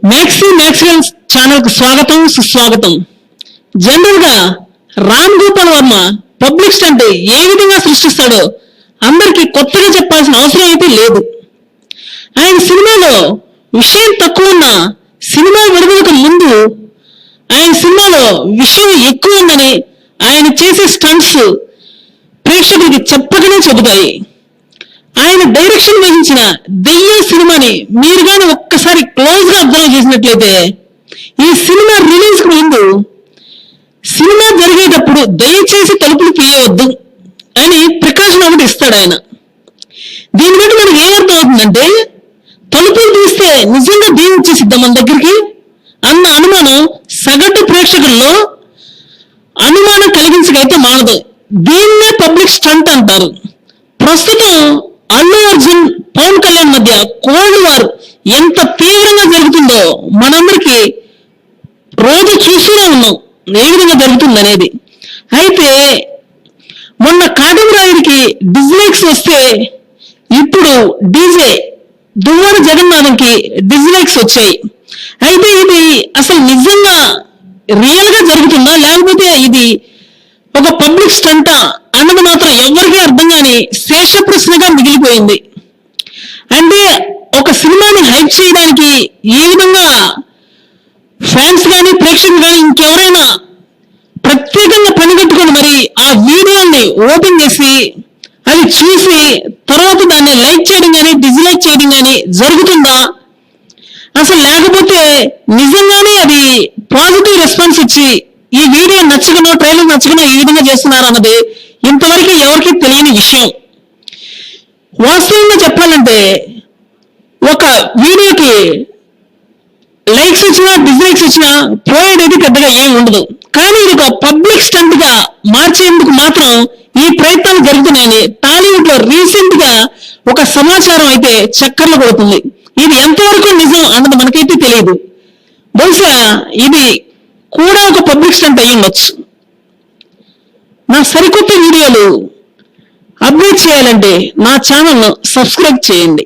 Maximum channel కు స్వాగతం సుస్వాగతం. జనరల్ గా రామ్ గోపాల్ వర్మ పబ్లిక్ స్టంట్ ఏ విధంగా సృష్టిస్తాడో అందరికీ కొత్తగా చెప్పాల్సిన అవసరం అయితే లేదు. ఆయన సినిమాలో విషయం తక్కువ ఉన్న సినిమా విడుదలకు ముందు ఆయన సినిమాలో విషయం ఎక్కువ ఉందని ఆయన చేసే స్టంట్స్ ప్రేక్షకుడికి చెప్పకనే చెబుతాయి. ఆయన డైరెక్షన్ వహించిన దెయ్యం సినిమాని మీరు కానీ ఒక్కసారి క్లోజ్ గా అబ్జర్వ్ చేసినట్లయితే ఈ సినిమా రిలీజ్ కు ముందు సినిమా జరిగేటప్పుడు దయచేసి తలుపులు తీయవద్దు అని ప్రికాషన్ ఒకటి ఇస్తాడు ఆయన. దీన్ని బట్టి మనకి ఏమర్థం అవుతుందంటే తలుపులు తీస్తే నిజంగా దెయ్యం వచ్చేసిద్దాం మన దగ్గరికి అన్న అనుమానం సగటు ప్రేక్షకుల్లో అనుమానం కలిగించకైతే మానదు. దీన్నే పబ్లిక్ స్టంట్ అంటారు. ప్రస్తుతం అల్లు అర్జున్ పవన్ కళ్యాణ్ మధ్య కోల్డ్ వార్ ఎంత తీవ్రంగా జరుగుతుందో మనందరికీ రోజు చూస్తూనే ఉన్నాం ఏ విధంగా జరుగుతుంది అనేది. అయితే మొన్న కాటమరాయుడికి డిస్లైక్స్ వస్తే ఇప్పుడు డీజే దువ్వాడ జగన్నాథంకి డిస్లైక్స్ వచ్చాయి. అయితే ఇది అసలు నిజంగా రియల్ గా జరుగుతుందా లేకపోతే ఇది ఒక పబ్లిక్ స్టంటా అన్నది మాత్రం ఎవరికీ అర్థం కాని శేష ప్రశ్నగా మిగిలిపోయింది. అంటే ఒక సినిమాని హైప్ చేయడానికి ఈ విధంగా ఫ్యాన్స్ కానీ ప్రేక్షకులు కానీ ఇంకెవరైనా ప్రత్యేకంగా పనిగట్టుకొని మరి ఆ వీడియోని ఓపెన్ చేసి అది చూసి తర్వాత దాన్ని లైక్ చేయడం కానీ డిస్లైక్ చేయడం కానీ జరుగుతుందా అసలు, లేకపోతే నిజంగానే అది పాజిటివ్ రెస్పాన్స్ వచ్చి ఈ వీడియో నచ్చకనో ట్రైలర్ నచ్చకనో ఈ విధంగా చేస్తున్నారు అన్నది ఇంతవరకు ఎవరికి తెలియని విషయం. వాస్తవంగా చెప్పాలంటే ఒక వీడియోకి లైక్స్ వచ్చినా డిస్లైక్స్ వచ్చినా పోయేది పెద్దగా ఏమి ఉండదు. కానీ ఇది ఒక పబ్లిక్ స్టంట్ గా మార్చేందుకు మాత్రం ఈ ప్రయత్నాలు జరుగుతున్నాయని టాలీవుడ్ లో రీసెంట్ గా ఒక సమాచారం అయితే చక్కర్లు కొడుతుంది. ఇది ఎంతవరకు నిజం అన్నది మనకైతే తెలియదు. బహుశా ఇది కూడా ఒక పబ్లిక్ స్టంట్ అయ్యి ఉండొచ్చు. నా సరికొత్త వీడియోలు అప్డేట్ చేయాలంటే నా ఛానల్ను సబ్స్క్రైబ్ చేయండి.